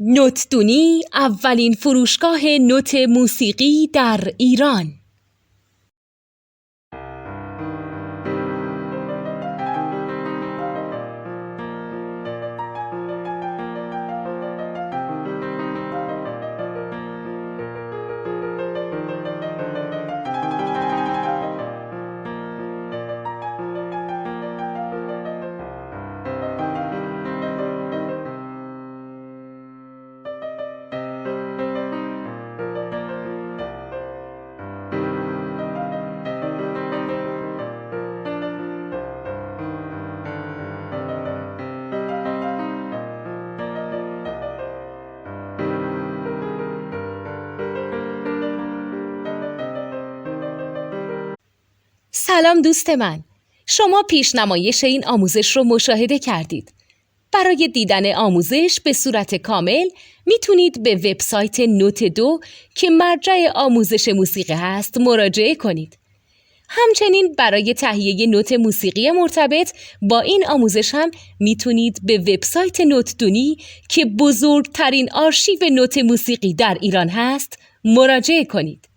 نوتدونی اولین فروشگاه نوت موسیقی در ایران. سلام دوست من، شما پیشنمایش این آموزش رو مشاهده کردید. برای دیدن آموزش به صورت کامل میتونید به وبسایت نوت2 که مرجع آموزش موسیقی هست مراجعه کنید. همچنین برای تهیه نوت موسیقی مرتبط با این آموزش هم میتونید به وبسایت نوتدونی که بزرگترین آرشیو نوت موسیقی در ایران هست مراجعه کنید.